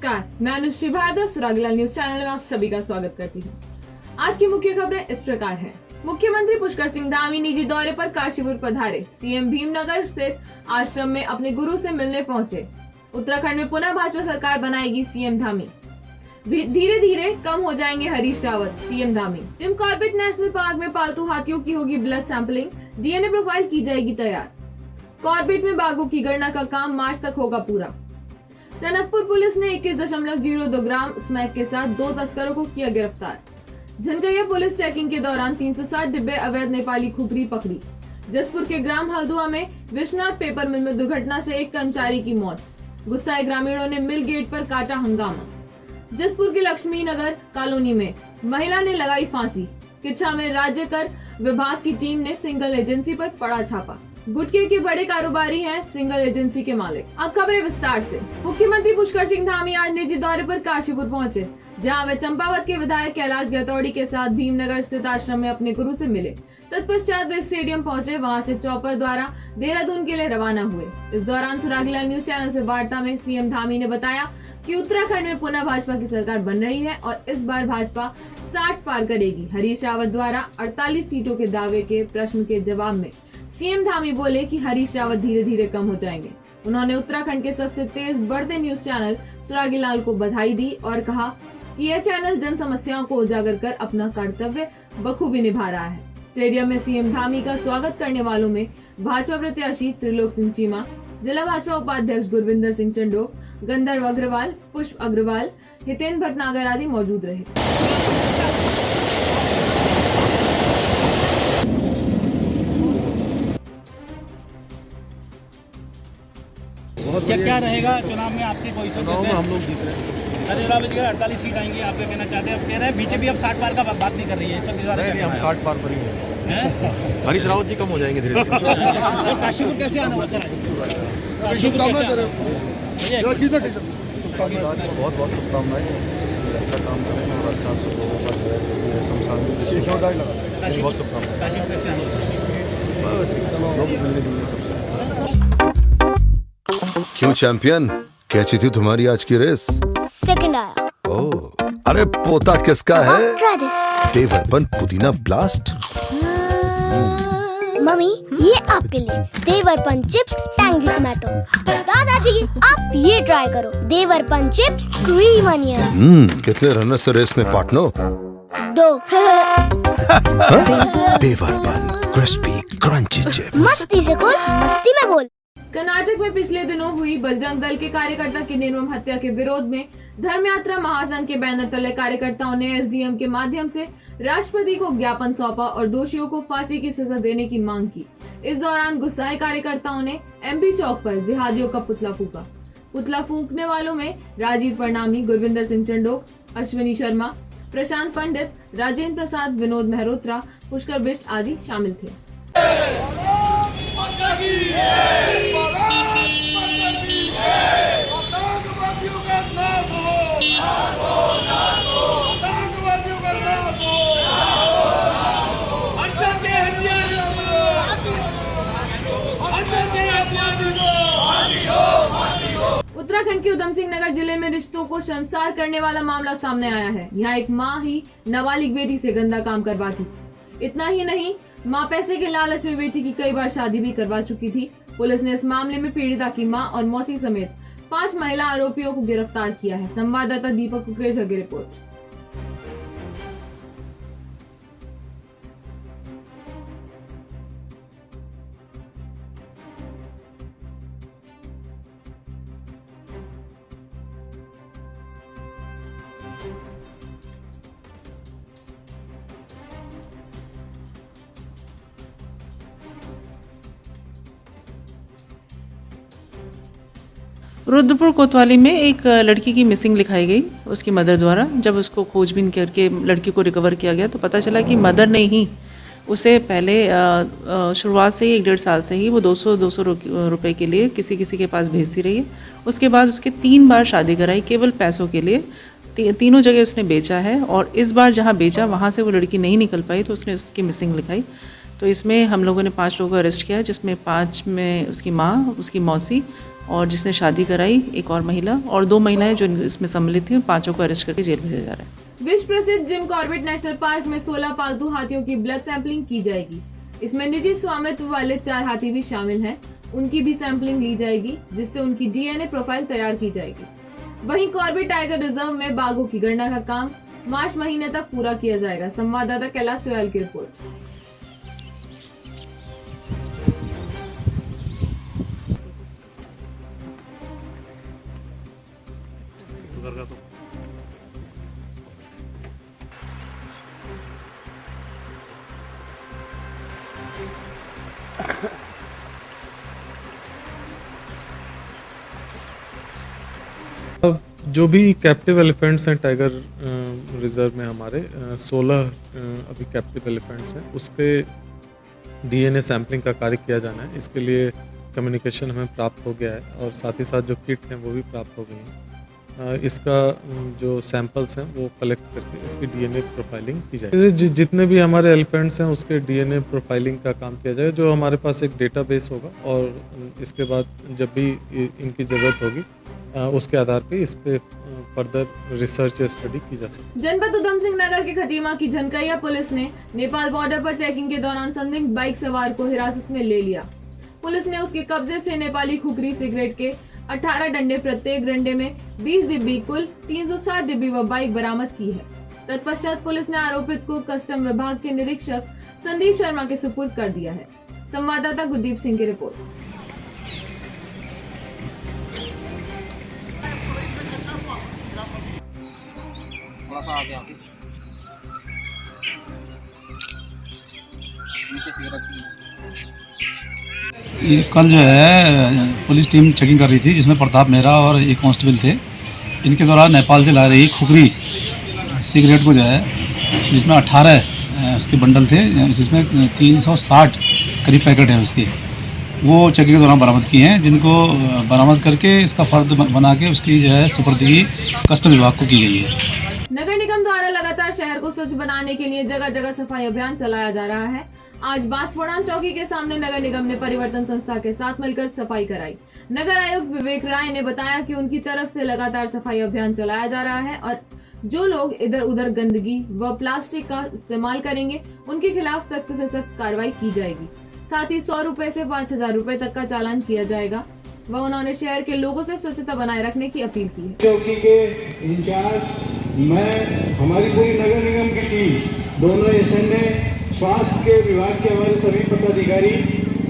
नमस्कार, मैं Anushree Bhardwaj सुरागीलाल news channel में आप सभी का स्वागत करती हूँ। आज की मुख्य खबरें इस प्रकार हैं। मुख्यमंत्री पुष्कर सिंह धामी निजी दौरे पर काशीपुर पधारे। सीएम भीमनगर स्थित आश्रम में अपने गुरु से मिलने पहुंचे। उत्तराखंड में पुनः भाजपा सरकार बनाएगी सीएम धामी। धीरे धीरे कम हो जाएंगे Harish Rawat, CM Dhami. Jim Corbett National Park में पालतू हाथियों की होगी ब्लड सैंपलिंग, डीएनए प्रोफाइल की जाएगी तैयार। कॉर्बेट में बाघों की गणना का काम मार्च तक होगा पूरा। टनकपुर पुलिस ने 21.02 ग्राम स्मैक के साथ 2 तस्करों को किया गिरफ्तार। झनकैया पुलिस चेकिंग के दौरान 360 डिब्बे अवैध नेपाली खुपरी पकड़ी। जसपुर के ग्राम हल्दुआ में विश्वनाथ पेपर मिल में दुर्घटना से एक कर्मचारी की मौत। गुस्साए ग्रामीणों ने मिल गेट पर काटा हंगामा। जसपुर के लक्ष्मी नगर कॉलोनी में महिला ने लगाई फांसी। किच्छा में राज्य कर विभाग की टीम ने सिंगल एजेंसी पर पड़ा छापा। गुटखे के बड़े कारोबारी हैं सिंगल एजेंसी के मालिक। अब खबरें विस्तार से। मुख्यमंत्री पुष्कर सिंह धामी आज निजी दौरे पर काशीपुर पहुंचे, जहां वे चंपावत के विधायक कैलाश गहतौड़ी के साथ भीमनगर स्थित आश्रम में अपने गुरु से मिले। तत्पश्चात वे स्टेडियम पहुंचे, वहां से चौपर द्वारा देहरादून के लिए रवाना हुए। इस दौरान सुरागीलाल न्यूज चैनल से वार्ता में सीएम धामी ने बताया कि उत्तराखंड में पुनः भाजपा की सरकार बन रही है और इस बार भाजपा 60 पार करेगी। हरीश रावत द्वारा 48 सीटों के दावे के प्रश्न के जवाब में सीएम धामी बोले कि हरीश रावत धीरे धीरे कम हो जाएंगे। उन्होंने उत्तराखंड के सबसे तेज बढ़ते न्यूज चैनल सुरागीलाल को बधाई दी और कहा कि यह चैनल जन समस्याओं को उजागर कर अपना कर्तव्य बखूबी निभा रहा है। स्टेडियम में सीएम धामी का स्वागत करने वालों में भाजपा प्रत्याशी त्रिलोक सिंह चीमा, जिला भाजपा उपाध्यक्ष गुरविंदर सिंह चंडोक, गंधर्व अग्रवाल, पुष्प अग्रवाल, हितेन भटनागर आदि मौजूद रहे। क्या रहेगा चुनाव में आपकी पोजीशन? चुनाव में हम लोग जीत रहे हैं। हरीश रावत जी का 48 सीट आएंगी, आप क्या कहना चाहते हैं? आप कह रहे हैं बीजेपी अब 60 पार का बात नहीं कर रही है, सब नहीं, हम 60 पार पर ही हैं। हरीश रावत जी कम हो जाएंगे धीरे धीरे। काशीपुर कैसे आना होगा? बहुत बहुत शुभकामनाएं। अच्छा काम करें और अच्छा लोगों का जो है शमशान बहुत शुभकामनाएं। क्यों चैंपियन, कैसी थी तुम्हारी आज की रेस? सेकंड आया। ओह, अरे पोता किसका है? Try this. देवरपन पुदीना ब्लास्ट। मम्मी, ये आपके लिए देवरपन चिप्स टैंगी टमाटो। दादाजी, आप ये ट्राई करो, देवरपन चिप्स क्रीम अनियन। कितने रनर से रेस में पार्टनर? 2। देवरपन क्रिस्पी क्रंची चिप्स। मस्ती से बोल, मस्ती में बोल। कर्नाटक में पिछले दिनों हुई बजरंग दल के कार्यकर्ता की निर्मम हत्या के विरोध में धर्म यात्रा महासंघ के बैनर तले कार्यकर्ताओं ने एसडीएम के माध्यम से राष्ट्रपति को ज्ञापन सौंपा और दोषियों को फांसी की सजा देने की मांग की। इस दौरान गुस्साए कार्यकर्ताओं ने एमपी चौक पर जिहादियों का पुतला फूंका। पुतला फूंकने वालों में राजीव परनामी, गुरविंदर सिंह चंडोक, अश्विनी शर्मा, प्रशांत पंडित, राजेंद्र प्रसाद, विनोद मेहरोत्रा, पुष्कर बिष्ट आदि शामिल थे। उत्तराखंड के उधम सिंह नगर जिले में रिश्तों को शर्मसार करने वाला मामला सामने आया है। यहाँ एक माँ ही नाबालिग बेटी से गंदा काम करवाती। इतना ही नहीं, माँ पैसे के लालच में बेटी की कई बार शादी भी करवा चुकी थी। पुलिस ने इस मामले में पीड़िता की मां और मौसी समेत 5 महिला आरोपियों को गिरफ्तार किया है। संवाददाता दीपक कुकरेजा की रिपोर्ट। रुद्रपुर कोतवाली में एक लड़की की मिसिंग लिखाई गई उसकी मदर द्वारा। जब उसको खोजबीन करके लड़की को रिकवर किया गया तो पता चला कि मदर ने ही उसे पहले शुरुआत से ही 1.5 साल से ही वो 200 रुपए के लिए किसी के पास भेजती रही है। उसके बाद उसके 3 बार शादी कराई केवल पैसों के लिए। तीनों जगह उसने बेचा है और इस बार जहाँ बेचा वहाँ से वो लड़की नहीं निकल पाई तो उसने उसकी मिसिंग लिखाई। तो इसमें हम लोगों ने 5 लोगों को अरेस्ट किया है, जिसमें 5 में उसकी माँ, उसकी मौसी और जिसने शादी कराई एक और महिला, और 2 महिलाएं जो इसमें सम्मिलित थी, 5 को अरेस्ट करके जेल भेजा जा रहा है। विश्व प्रसिद्ध जिम कॉर्बेट नेशनल पार्क में 16 पालतू हाथियों की ब्लड सैंपलिंग की जाएगी। इसमें निजी स्वामित्व वाले 4 हाथी भी शामिल हैं। उनकी भी सैंपलिंग ली जाएगी, जिससे उनकी डीएनए प्रोफाइल तैयार की जाएगी। वहीं कॉर्बेट टाइगर रिजर्व में बाघों की गणना का काम मार्च महीने तक पूरा किया जाएगा। संवाददाता कैलाश सोयाल की रिपोर्ट। जो भी कैप्टिव एलिफेंट्स हैं टाइगर रिजर्व में हमारे 16 अभी कैप्टिव एलिफेंट्स हैं, उसके डीएनए सैम्पलिंग का कार्य किया जाना है। इसके लिए कम्युनिकेशन हमें प्राप्त हो गया है और साथ ही साथ जो किट हैं वो भी प्राप्त हो गई हैं। इसका जो सैंपल्स हैं वो कलेक्ट करके इसकी डीएनए प्रोफाइलिंग की जाएगी। जितने भी हमारे एलिफेंट्स हैं उसके डीएनए प्रोफाइलिंग का काम किया जाएगा, जो हमारे पास एक डेटाबेस होगा, और इसके बाद जब भी इनकी ज़रूरत होगी उसके आधार पे इस पे फर्दर रिसर्च या स्टडी की जा सकती है। जनपद उधम सिंह नगर के खटीमा की झनकैया पुलिस ने नेपाल बॉर्डर पर चेकिंग के दौरान संदिग्ध बाइक सवार को हिरासत में ले लिया। पुलिस ने उसके कब्जे से नेपाली खुखरी सिगरेट के 18 डंडे, प्रत्येक डंडे में 20 डिब्बी, कुल 360 डिब्बी व बाइक बरामद की है। तत्पश्चात पुलिस ने आरोपित को कस्टम विभाग के निरीक्षक संदीप शर्मा के सुपुर्द कर दिया है। संवाददाता गुरदीप सिंह की रिपोर्ट। ये कल जो है पुलिस टीम चेकिंग कर रही थी, जिसमें प्रताप मेहरा और एक कांस्टेबल थे। इनके द्वारा नेपाल से ला रही खुखरी सिगरेट को जो है, जिसमें 18 उसके बंडल थे, जिसमें 360 करीब पैकेट है उसके, वो चेकिंग के दौरान बरामद किए हैं, जिनको बरामद करके इसका फर्द बना के उसकी जो है सुपुर्दगी कस्टम विभाग को की गई है। नगर निगम द्वारा लगातार शहर को स्वच्छ बनाने के लिए जगह जगह सफाई अभियान चलाया जा रहा है। आज बांसफोड़ान चौकी के सामने नगर निगम ने परिवर्तन संस्था के साथ मिलकर सफाई कराई। नगर आयुक्त विवेक राय ने बताया कि उनकी तरफ से लगातार सफाई अभियान चलाया जा रहा है और जो लोग इधर उधर गंदगी व प्लास्टिक का इस्तेमाल करेंगे उनके खिलाफ सख्त से सख्त कार्रवाई की जाएगी। साथ ही 100 रुपए से 5000 रुपए तक का चालान किया जाएगा। वह उन्होंने शहर के लोगों से स्वच्छता बनाए रखने की अपील की है। चौकी के इंचार्ज मैं, हमारी पूरी नगर निगम की टीम, दोनों एसएनए, स्वास्थ्य के विभाग के हमारे सभी पदाधिकारी,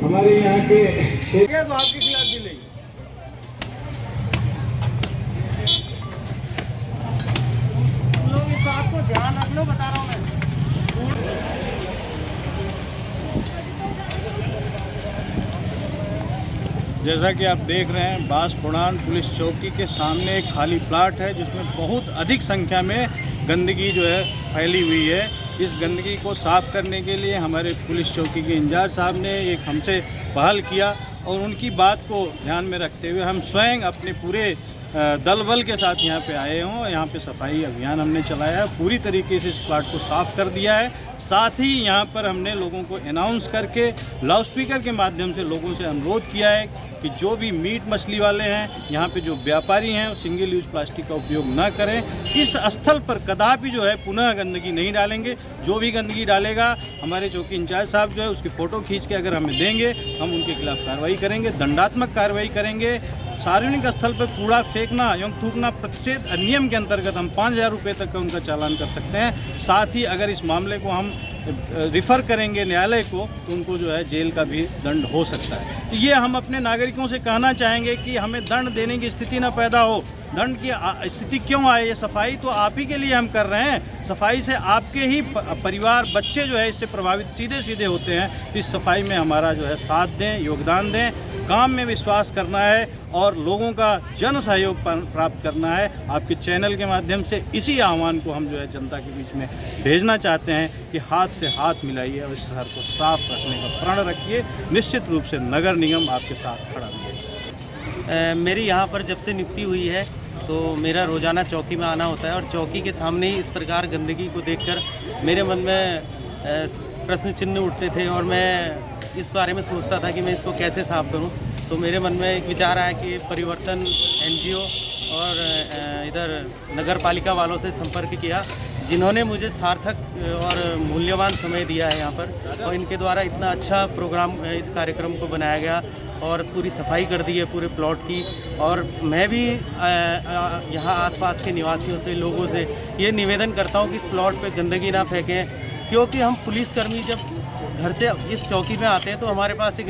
हमारे यहाँ के क्षेत्र तो आपके खिलाफ भी नहीं। लोग इस बात को ध्यान रख लो, बता रहा हूँ मैं। जैसा कि आप देख रहे हैं, बांसफोड़ान पुलिस चौकी के सामने एक खाली प्लाट है, जिसमें बहुत अधिक संख्या में गंदगी जो है फैली हुई है। इस गंदगी को साफ़ करने के लिए हमारे पुलिस चौकी के इंचार्ज साहब ने एक हमसे पहल किया और उनकी बात को ध्यान में रखते हुए हम स्वयं अपने पूरे दल बल के साथ यहाँ पे आए हों। यहाँ पे सफाई अभियान हमने चलाया है, पूरी तरीके से इस प्लाट को साफ़ कर दिया है। साथ ही यहाँ पर हमने लोगों को अनाउंस करके लाउडस्पीकर के माध्यम से लोगों से अनुरोध किया है कि जो भी मीट मछली वाले हैं, यहाँ पे जो व्यापारी हैं, वो सिंगल यूज प्लास्टिक का उपयोग ना करें। इस स्थल पर कदापि जो है पुनः गंदगी नहीं डालेंगे। जो भी गंदगी डालेगा, हमारे चौकी इंचार्ज साहब जो है उसकी फ़ोटो खींच के अगर हमें देंगे, हम उनके खिलाफ कार्रवाई करेंगे, दंडात्मक कार्रवाई करेंगे। सार्वजनिक स्थल पर कूड़ा फेंकना एवं थूकना प्रतिषेध अधिनियम के अंतर्गत हम 5000 रुपये तक का उनका चालान कर सकते हैं। साथ ही अगर इस मामले को हम रिफ़र करेंगे न्यायालय को, तो उनको जो है जेल का भी दंड हो सकता है। तो ये हम अपने नागरिकों से कहना चाहेंगे कि हमें दंड देने की स्थिति ना पैदा हो। दंड की स्थिति क्यों आए? ये सफाई तो आप ही के लिए हम कर रहे हैं। सफाई से आपके ही परिवार, बच्चे जो है इससे प्रभावित सीधे सीधे होते हैं। इस सफाई में हमारा जो है साथ दें, योगदान दें। काम में विश्वास करना है और लोगों का जन सहयोग प्राप्त करना है। आपके चैनल के माध्यम से इसी आह्वान को हम जो है जनता के बीच में भेजना चाहते हैं कि हाथ से हाथ मिलाइए और इस शहर को साफ रखने का प्रण रखिए। निश्चित रूप से नगर निगम आपके साथ खड़ा है। मेरी यहाँ पर जब से नियुक्ति हुई है तो मेरा रोज़ाना चौकी में आना होता है और चौकी के सामने ही इस प्रकार गंदगी को देखकर मेरे मन में प्रश्न चिन्ह उठते थे और मैं इस बारे में सोचता था कि मैं इसको कैसे साफ़ करूं। तो मेरे मन में एक विचार आया कि परिवर्तन NGO और इधर नगर पालिका वालों से संपर्क किया, जिन्होंने मुझे सार्थक और मूल्यवान समय दिया है यहाँ पर, और इनके द्वारा इतना अच्छा प्रोग्राम इस कार्यक्रम को बनाया गया और पूरी सफाई कर दी है पूरे प्लॉट की। और मैं भी यहाँ आसपास के निवासियों से, लोगों से ये निवेदन करता हूँ कि इस प्लॉट पे गंदगी ना फेंकें, क्योंकि हम पुलिसकर्मी जब घर से इस चौकी में आते हैं तो हमारे पास एक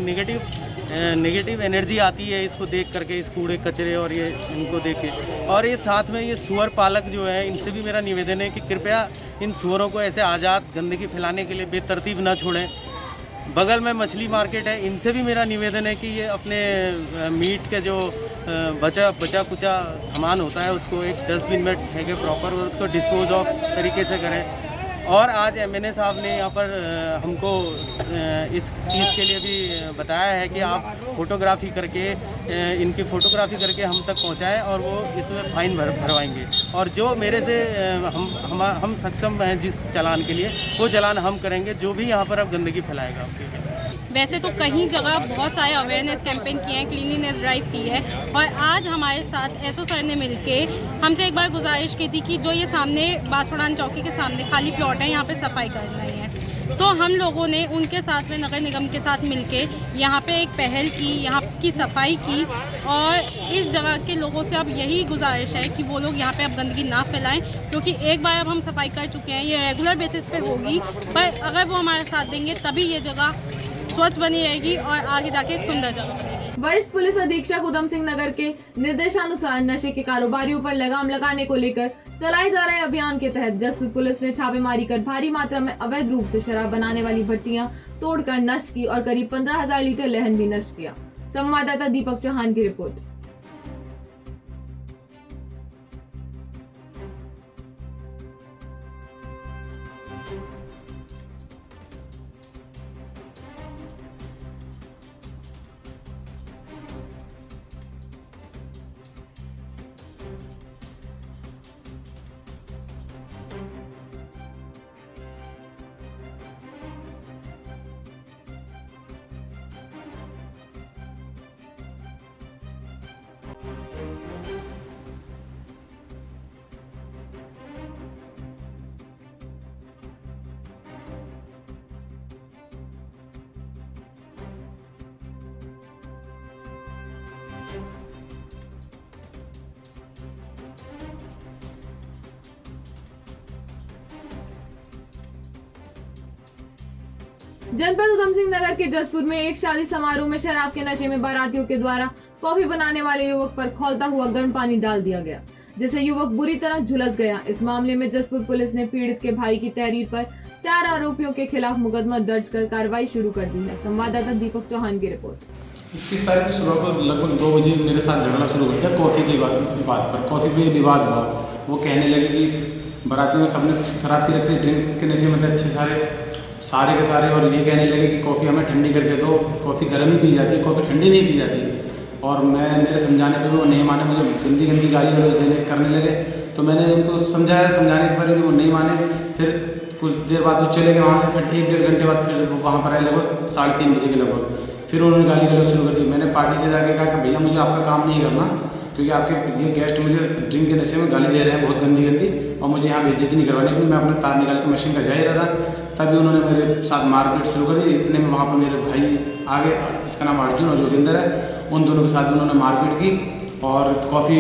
नेगेटिव एनर्जी आती है इसको देख करके, इस कूड़े कचरे और ये इनको देख के। और ये साथ में ये सुअर पालक जो है, इनसे भी मेरा निवेदन है कि कृपया इन सुअरों को ऐसे आज़ाद गंदगी फैलाने के लिए बेतरतीब ना छोड़ें। बगल में मछली मार्केट है, इनसे भी मेरा निवेदन है कि ये अपने मीट के जो बचा कुचा सामान होता है उसको एक डस्टबिन में फेंके प्रॉपर, और उसको डिस्पोज ऑफ तरीके से करें। और आज MNA साहब ने यहाँ पर हमको इस चीज़ के लिए भी बताया है कि आप फोटोग्राफी करके इनकी फ़ोटोग्राफी करके हम तक पहुँचाएं और वो इसमें फ़ाइन भरवाएंगे। और जो मेरे से हम सक्षम हैं जिस चालान के लिए, वो चालान हम करेंगे जो भी यहाँ पर अब गंदगी फैलाएगा। वैसे तो कहीं जगह बहुत सारे अवेयरनेस कैंपेन किए हैं, क्लीनलीनेस ड्राइव की है, और आज हमारे साथ एसओ सर ने मिलके हमसे एक बार गुजारिश की थी कि जो ये सामने बांसवाड़ा चौकी के सामने खाली प्लॉट है, यहाँ पे सफाई करना है। तो हम लोगों ने उनके साथ में नगर निगम के साथ मिलके यहाँ पे एक पहल की, यहाँ की सफाई की, और इस जगह के लोगों से अब यही गुजारिश है कि वो लोग यहाँ पे अब गंदगी ना फैलाएं, क्योंकि एक बार अब हम सफाई कर चुके हैं, ये रेगुलर बेसिस पे होगी, पर अगर वो हमारे साथ देंगे तभी ये जगह स्वच्छ बनी रहेगी और आगे जाके एक सुंदर जगह बनेगी। वरिष्ठ पुलिस अधीक्षक उधम सिंह नगर के निर्देशानुसार नशे के कारोबारियों पर लगाम लगाने को लेकर चलाए जा रहे अभियान के तहत जसपुर पुलिस ने छापेमारी कर भारी मात्रा में अवैध रूप से शराब बनाने वाली भट्टियां तोड़कर नष्ट की और करीब 15,000 लीटर लहन भी नष्ट किया। संवाददाता दीपक चौहान की रिपोर्ट। जनपद उधम सिंह नगर के जसपुर में एक शादी समारोह में शराब के नशे में बारातियों के द्वारा कॉफी बनाने वाले युवक पर खौलता हुआ गर्म पानी डाल दिया गया, जिससे युवक बुरी तरह झुलस गया। इस मामले में जसपुर पुलिस ने पीड़ित के भाई की तहरीर पर 4 आरोपियों के खिलाफ मुकदमा दर्ज कर कार्रवाई शुरू कर दी है। संवाददाता दीपक चौहान की रिपोर्ट। 21 तारीख की सुबह को लगभग 2 बजे मेरे साथ झगड़ा शुरू हो गया कॉफ़ी की बात पर। कॉफ़ी पे विवाद हुआ। वो कहने लगे कि बारातियों सबने शराब पी रखी, ड्रिंक के नशे में अच्छे सारे के सारे, और ये कहने लगे कि कॉफ़ी हमें ठंडी करके दो, कॉफ़ी गर्म ही पी जाती है, कॉफ़ी ठंडी नहीं पी जाती। और मेरे समझाने पर भी वो नहीं माने, मुझे गंदी गाली गलौज करने लगे। तो मैंने उनको समझाने के बाद भी वो नहीं माने। फिर कुछ देर बाद वो चले गए वहाँ से। फिर 1-1.5 घंटे बाद फिर वो वहाँ पर आए लगभग 3:30 बजे के लगभग। फिर उन्होंने गाली गलौज शुरू कर दी। मैंने पार्टी से जाके कहा कि भैया मुझे आपका काम नहीं करना, क्योंकि आपके ये गेस्ट मुझे ड्रिंक के नशे में गाली दे रहे हैं बहुत गंदी, और मुझे यहाँ बेइज्जती नहीं करवानी, क्योंकि मैं अपना तार निकाल के मशीन का जा ही रहा था। तभी उन्होंने मेरे साथ मारपीट शुरू कर दी। इतने में वहाँ पर मेरे भाई आगे, जिसका नाम अर्जुन और जोगिंदर है, उन दोनों के साथ उन्होंने मारपीट की और कॉफ़ी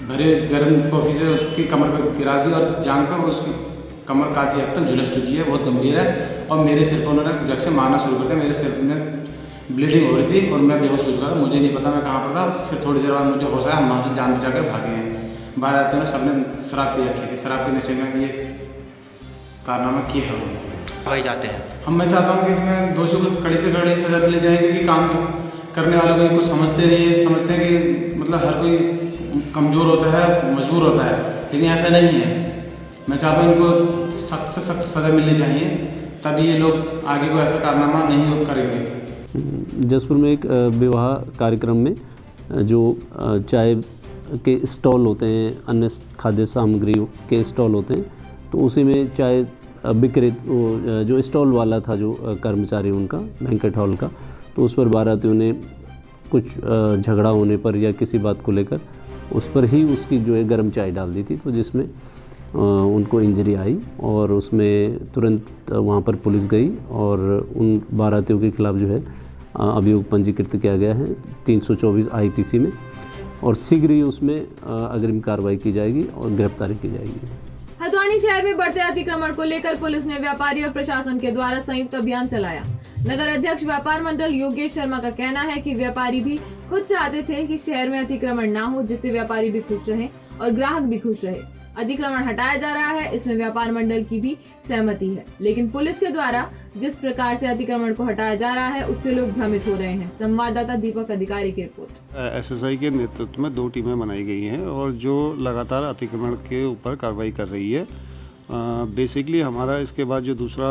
भरे गर्म कॉफ़ी से उसकी कमर पर गिरा दी और जान पर उसकी कमर काफ़ी हद तक झुलस चुकी है, बहुत गंभीर है। और मेरे सिर पर उन्होंने जग से मारना शुरू कर दिया। मेरे सिर में ब्लीडिंग हो रही थी और मैं बेहोश हो चुका था। मुझे नहीं पता मैं कहाँ पर था। फिर थोड़ी देर बाद मुझे होश आया, हम वहाँ से जान बचा कर भागे हैं। बाहर आते हुए सबने शराब पी रखी थी। शराब के नशे में ये कारनामा किए हैं जाते हैं। मैं चाहता हूँ कि इसमें दोषियों को कड़ी से कड़ी सजा मिल जाए, क्योंकि काम करने वालों को कुछ समझते नहीं है। समझते हैं कि मतलब हर कोई कमज़ोर होता है, मजबूर होता है, लेकिन ऐसा नहीं है। मैं चाहता हूँ इनको सख्त से सख्त सजा मिलनी चाहिए, तभी ये लोग आगे को ऐसा कारनामा नहीं करेंगे। जसपुर में एक विवाह कार्यक्रम में जो चाय के स्टॉल होते हैं, अन्य खाद्य सामग्री के स्टॉल होते हैं, तो उसी में चाय जो स्टॉल वाला था, जो कर्मचारी उनका बैंकेट हॉल का, तो उस पर बारातियों ने कुछ झगड़ा होने पर या किसी बात को लेकर उस पर ही उसकी जो है गर्म चाय डाल दी थी, तो जिसमें उनको इंजरी आई और उसमें तुरंत वहाँ पर पुलिस गई और उन बारातियों के खिलाफ जो है अभियोग पंजीकृत किया गया है 324 IPC में, और शीघ्र ही उसमें अग्रिम कार्रवाई की जाएगी और गिरफ्तारी की जाएगी। हल्द्वानी शहर में बढ़ते अतिक्रमण को लेकर पुलिस ने व्यापारी और प्रशासन के द्वारा संयुक्त अभियान चलाया। नगर अध्यक्ष व्यापार मंडल योगेश शर्मा का कहना है कि व्यापारी भी खुद चाहते थे कि शहर में अतिक्रमण ना हो, जिससे व्यापारी भी खुश रहे और ग्राहक भी खुश रहे। अतिक्रमण हटाया जा रहा है, इसमें व्यापार मंडल की भी सहमति है, लेकिन पुलिस के द्वारा जिस प्रकार से अतिक्रमण को हटाया जा रहा है उससे लोग भ्रमित हो रहे हैं। संवाददाता दीपक अधिकारी की रिपोर्ट। SSI के नेतृत्व में 2 टीमें बनाई गई हैं और जो लगातार अतिक्रमण के ऊपर कार्रवाई कर रही है। बेसिकली हमारा इसके बाद जो दूसरा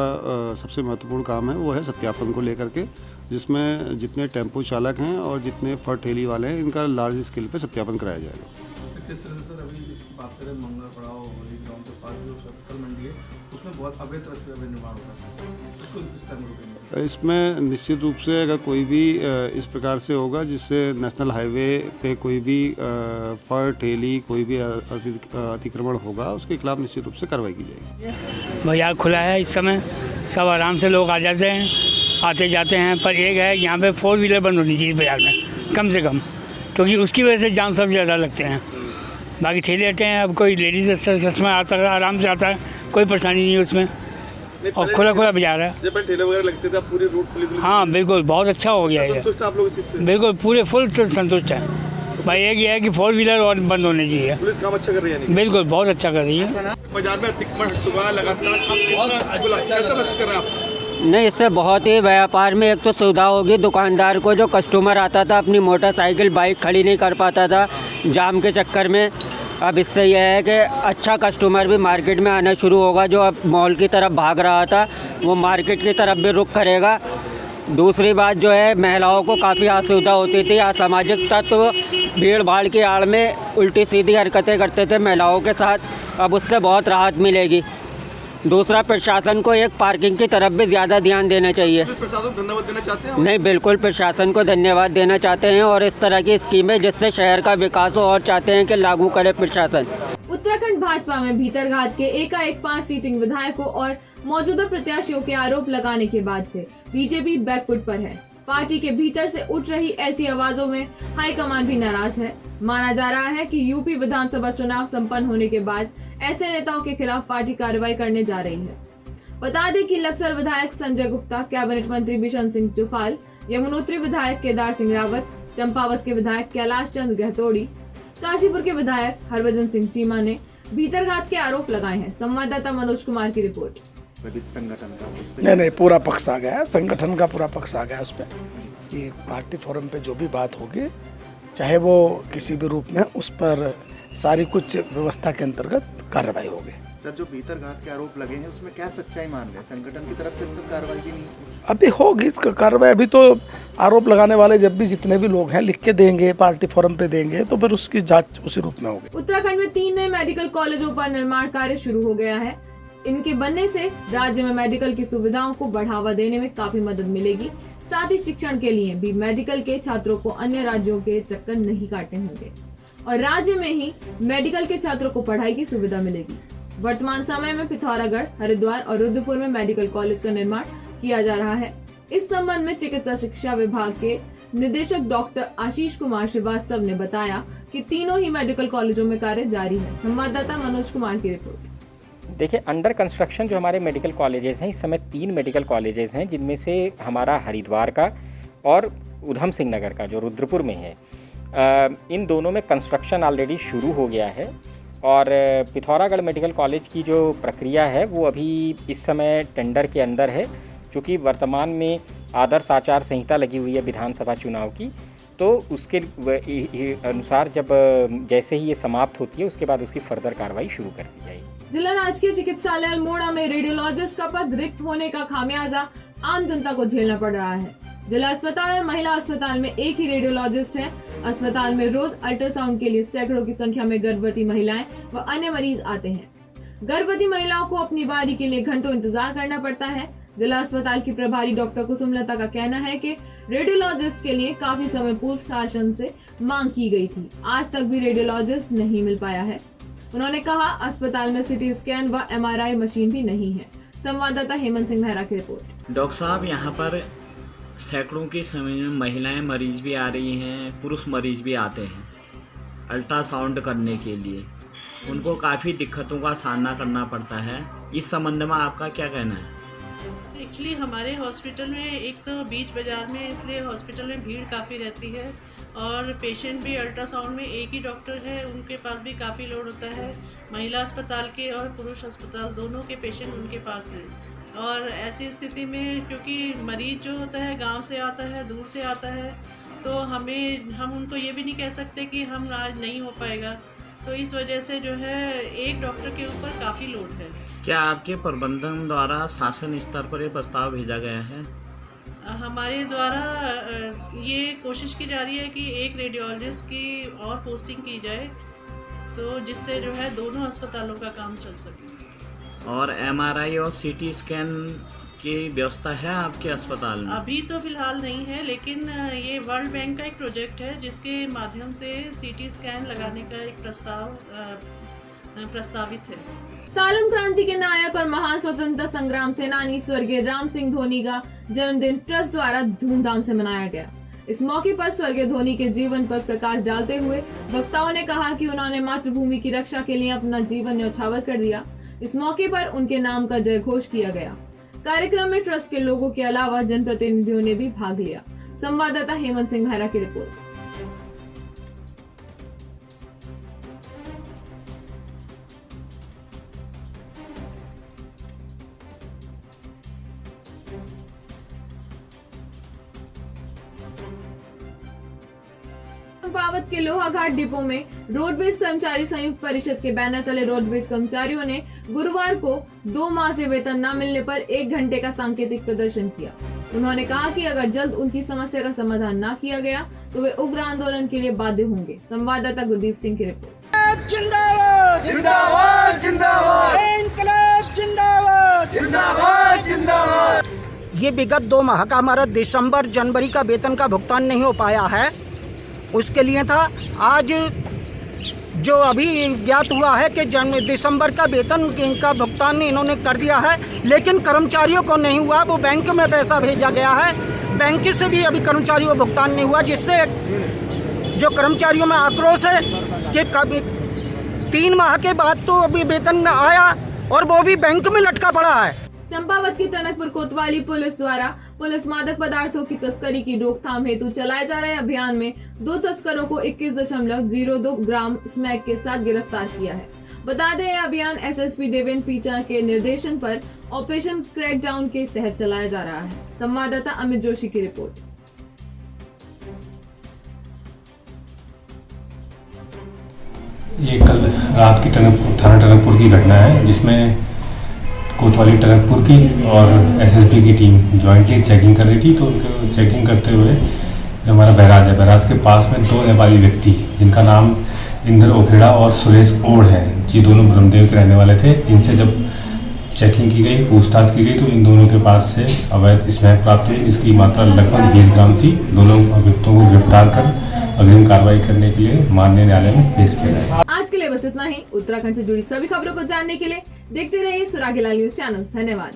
सबसे महत्वपूर्ण काम है वो है सत्यापन को लेकर के, जिसमें जितने टेम्पो चालक हैं और जितने फर ठेली वाले हैं इनका लार्ज स्केल पे सत्यापन कराया जाएगा। किस तरह से सर अभी बात करें मंगल पड़ाव ग्राउंड के पास जो सर्कल मंडी है उसमें बहुत अवैध तरह से निर्माण होता है, उसको इस तरह रोकेंगे? इसमें निश्चित रूप से अगर कोई भी इस प्रकार से होगा जिससे नेशनल हाईवे पे कोई भी फर ठेली कोई भी अतिक्रमण होगा उसके खिलाफ निश्चित रूप से कार्रवाई की जाएगी। बाजार खुला है, इस समय सब आराम से लोग आ जाते हैं, आते जाते हैं, पर एक है यहाँ पे 4 व्हीलर बंद होनी चाहिए बाजार में कम से कम, क्योंकि उसकी वजह से जाम सब ज़्यादा लगते हैं। बाकी ठेले हटे हैं, अब कोई लेडीज़ कस्टमर आता है आराम से आता है, कोई परेशानी नहीं है उसमें, और खुला बाजार है। जब ठेले वगैरह लगते थे पूरी रूट खुली? हाँ बिल्कुल, बहुत अच्छा हो गया है। संतुष्ट आप लोग इस चीज़ से? बिल्कुल पूरे फुल संतुष्ट है भाई। एक ये है कि 4 व्हीलर और बंद होने चाहिए। पुलिस काम अच्छा कर रही है? बिल्कुल बहुत अच्छा कर रही है। बाजार में अतिक्रमण हट चुका है लगातार, कैसा महसूस कर रहे हैं आप? नहीं, इससे बहुत ही व्यापार में एक तो सुविधा होगी दुकानदार को, जो कस्टमर आता था अपनी मोटरसाइकिल बाइक खड़ी नहीं कर पाता था जाम के चक्कर में, अब इससे यह है कि अच्छा कस्टमर भी मार्केट में आना शुरू होगा। जो अब मॉल की तरफ भाग रहा था वो मार्केट की तरफ भी रुख करेगा। दूसरी बात जो है, महिलाओं को काफ़ी असुविधा होती थी, असामाजिक तत्व भीड़ भाड़ की आड़ में उल्टी सीधी हरकतें करते थे महिलाओं के साथ, अब उससे बहुत राहत मिलेगी। दूसरा, प्रशासन को एक पार्किंग की तरफ भी ज़्यादा ध्यान देना चाहिए। प्रशासन को धन्यवाद देना चाहते हैं? नहीं, बिल्कुल प्रशासन को धन्यवाद देना चाहते हैं, और इस तरह की स्कीमें जिससे शहर का विकास हो और चाहते हैं कि लागू करे प्रशासन। उत्तराखंड भाजपा में भीतरघात के एकाएक 5 सीटिंग विधायकों और मौजूदा प्रत्याशियों के आरोप लगाने के बाद से बीजेपी बैकफुट पर है। पार्टी के भीतर से उठ रही ऐसी आवाजों में हाईकमान भी नाराज है। माना जा रहा है कि यूपी विधानसभा चुनाव संपन्न होने के बाद ऐसे नेताओं के खिलाफ पार्टी कार्रवाई करने जा रही है। बता दें कि लक्सर विधायक संजय गुप्ता, कैबिनेट मंत्री बिशन सिंह जुफाल, यमुनोत्री विधायक केदार सिंह रावत, चंपावत के विधायक कैलाश चंद गहतोड़ी, काशीपुर के विधायक हरभजन सिंह चीमा ने भीतरघात के आरोप लगाए हैं। संवाददाता मनोज कुमार की रिपोर्ट। संगठन का नहीं पूरा पक्ष आ गया है, संगठन का पूरा पक्ष आ गया उस पर कि पार्टी फोरम पे जो भी बात होगी, चाहे वो किसी भी रूप में, उस पर सारी कुछ व्यवस्था के अंतर्गत कार्रवाई होगी। सर, जो भीतरघात के आरोप लगे हैं उसमें क्या सच्चाई मान रहे हैं? संगठन की तरफ से तो कार्रवाई भी नहीं अभी होगी इसका कार्रवाई। अभी तो आरोप लगाने वाले जब भी जितने भी लोग हैं लिख के देंगे, पार्टी फोरम पे देंगे, तो फिर उसकी जांच उसी रूप में होगी। उत्तराखंड में 3 नए मेडिकल कॉलेजों पर निर्माण कार्य शुरू हो गया है। इनके बनने से राज्य में मेडिकल की सुविधाओं को बढ़ावा देने में काफी मदद मिलेगी। साथ ही शिक्षण के लिए भी मेडिकल के छात्रों को अन्य राज्यों के चक्कर नहीं काटने होंगे और राज्य में ही मेडिकल के छात्रों को पढ़ाई की सुविधा मिलेगी। वर्तमान समय में पिथौरागढ़, हरिद्वार और रुद्रपुर में मेडिकल कॉलेज का निर्माण किया जा रहा है। इस संबंध में चिकित्सा शिक्षा विभाग के निदेशक डॉक्टर आशीष कुमार श्रीवास्तव ने बताया कि तीनों ही मेडिकल कॉलेजों में कार्य जारी है। संवाददाता मनोज कुमार की रिपोर्ट। देखिए, अंडर कंस्ट्रक्शन जो हमारे मेडिकल कॉलेजेस हैं, इस समय 3 मेडिकल कॉलेजेस हैं, जिनमें से हमारा हरिद्वार का और उधम सिंह नगर का जो रुद्रपुर में है, इन दोनों में कंस्ट्रक्शन ऑलरेडी शुरू हो गया है। और पिथौरागढ़ मेडिकल कॉलेज की जो प्रक्रिया है वो अभी इस समय टेंडर के अंदर है, क्योंकि वर्तमान में आदर्श आचार संहिता लगी हुई है विधानसभा चुनाव की, तो उसके अनुसार जब जैसे ही ये समाप्त होती है उसके बाद उसकी फर्दर कार्रवाई शुरू कर दी जाएगी। जिला राजकीय चिकित्सालय अल्मोड़ा में रेडियोलॉजिस्ट का पद रिक्त होने का खामियाजा आम जनता को झेलना पड़ रहा है। जिला अस्पताल और महिला अस्पताल में एक ही रेडियोलॉजिस्ट है। अस्पताल में रोज अल्ट्रासाउंड के लिए सैकड़ों की संख्या में गर्भवती महिलाएं व अन्य मरीज आते हैं। गर्भवती महिलाओं को अपनी बारी के लिए घंटों इंतजार करना पड़ता है। जिला अस्पताल की प्रभारी डॉक्टर कुसुमलता का कहना है कि रेडियोलॉजिस्ट के लिए काफी समय पूर्व शासन से मांग की गई थी, आज तक भी रेडियोलॉजिस्ट नहीं मिल पाया है। उन्होंने कहा अस्पताल में सिटी स्कैन व MRI मशीन भी नहीं है। संवाददाता हेमंत सिंह मेहरा की रिपोर्ट। डॉक्टर साहब, यहाँ पर सैकड़ों की समय में महिलाएं मरीज भी आ रही हैं, पुरुष मरीज भी आते हैं अल्ट्रासाउंड करने के लिए। उनको काफ़ी दिक्कतों का सामना करना पड़ता है। इस संबंध में आपका क्या कहना है? एक्चुअली हमारे हॉस्पिटल में एक तो बीच बाज़ार में, इसलिए हॉस्पिटल में भीड़ काफ़ी रहती है और पेशेंट भी अल्ट्रासाउंड में एक ही डॉक्टर है, उनके पास भी काफ़ी लोड होता है। महिला अस्पताल के और पुरुष अस्पताल दोनों के पेशेंट उनके पास हैं और ऐसी स्थिति में क्योंकि मरीज़ जो होता है गांव से आता है, दूर से आता है, तो हम उनको ये भी नहीं कह सकते कि हम आज नहीं हो पाएगा। तो इस वजह से जो है एक डॉक्टर के ऊपर काफ़ी लोड है। क्या आपके प्रबंधन द्वारा शासन स्तर पर ये प्रस्ताव भेजा गया है? हमारे द्वारा ये कोशिश की जा रही है कि एक रेडियोलॉजिस्ट की और पोस्टिंग की जाए, तो जिससे जो है दोनों अस्पतालों का काम चल सके। और MRI और CT स्कैन की व्यवस्था है आपके अस्पताल में? अभी तो फिलहाल नहीं है, लेकिन ये वर्ल्ड बैंक का एक प्रोजेक्ट है जिसके माध्यम से CT स्कैन लगाने का एक प्रस्तावित है। सालन क्रांति के नायक और महान स्वतंत्रता संग्राम सेनानी स्वर्गीय राम सिंह धोनी का जन्मदिन ट्रस्ट द्वारा धूमधाम से मनाया गया। इस मौके पर स्वर्गीय धोनी के जीवन पर प्रकाश डालते हुए वक्ताओं ने कहा कि उन्होंने मातृभूमि की रक्षा के लिए अपना जीवन न्यौछावर कर दिया। इस मौके पर उनके नाम का जय घोष किया गया। कार्यक्रम में ट्रस्ट के लोगों के अलावा जनप्रतिनिधियों ने भी भाग लिया। संवाददाता हेमंत सिंह मेहरा की रिपोर्ट। चंपावत के लोहाघाट डिपो में रोडवेज कर्मचारी संयुक्त परिषद के बैनर तले रोडवेज कर्मचारियों ने गुरुवार को 2 माह से वेतन न मिलने पर 1 घंटे का सांकेतिक प्रदर्शन किया। उन्होंने कहा कि अगर जल्द उनकी समस्या का समाधान न किया गया तो वे उग्र आंदोलन के लिए बाध्य होंगे। संवाददाता गुरदीप सिंह की रिपोर्ट। जिंदाबाद जिंदाबाद जिंदाबाद इंकलाब जिंदाबाद जिंदाबाद जिंदाबाद। ये विगत 2 माह का हमारा दिसंबर जनवरी का वेतन का भुगतान नहीं हो पाया है, उसके लिए था। आज जो अभी ज्ञात हुआ है कि दिसंबर का वेतन का भुगतान इन्होंने कर दिया है, लेकिन कर्मचारियों को नहीं हुआ। वो बैंक में पैसा भेजा गया है, बैंक से भी अभी कर्मचारियों को भुगतान नहीं हुआ, जिससे जो कर्मचारियों में आक्रोश है कि कभी 3 माह के बाद तो अभी वेतन आया और वो भी बैंक में लटका पड़ा है। चंपावत की टनकपुर कोतवाली पुलिस द्वारा पुलिस मादक पदार्थों की तस्करी की रोकथाम हेतु चलाए जा रहे अभियान में 2 तस्करों को 21.02 ग्राम स्मैक के साथ गिरफ्तार किया है। बता दें यह अभियान SSP देवेंद्र पीचा के निर्देशन पर ऑपरेशन क्रैकडाउन के तहत चलाया जा रहा है। संवाददाता अमित जोशी की रिपोर्ट। ये कल रात की थाना टनकपुर की घटना है, जिसमें कोतवाली टनकपुर की और SSB की टीम जॉइंटली चेकिंग कर रही थी। तो उनको चेकिंग करते हुए जो हमारा बैराज है, बैराज के पास में 2 नेपाली व्यक्ति जिनका नाम इंद्र ओखेड़ा और सुरेश ओढ़ है, ये दोनों ब्रह्मदेव के रहने वाले थे। इनसे जब चेकिंग की गई, पूछताछ की गई, तो इन दोनों के पास से अवैध स्मैक प्राप्त हुई, जिसकी मात्रा लगभग 20 ग्राम थी। दोनों अभियुक्तों को गिरफ्तार कर अग्रिम कार्रवाई करने के लिए माननीय न्यायालय में पेश किया गया। आज के लिए बस इतना ही। उत्तराखंड से जुड़ी सभी खबरों को जानने के लिए देखते रहिए सुरागीलाल न्यूज चैनल। धन्यवाद।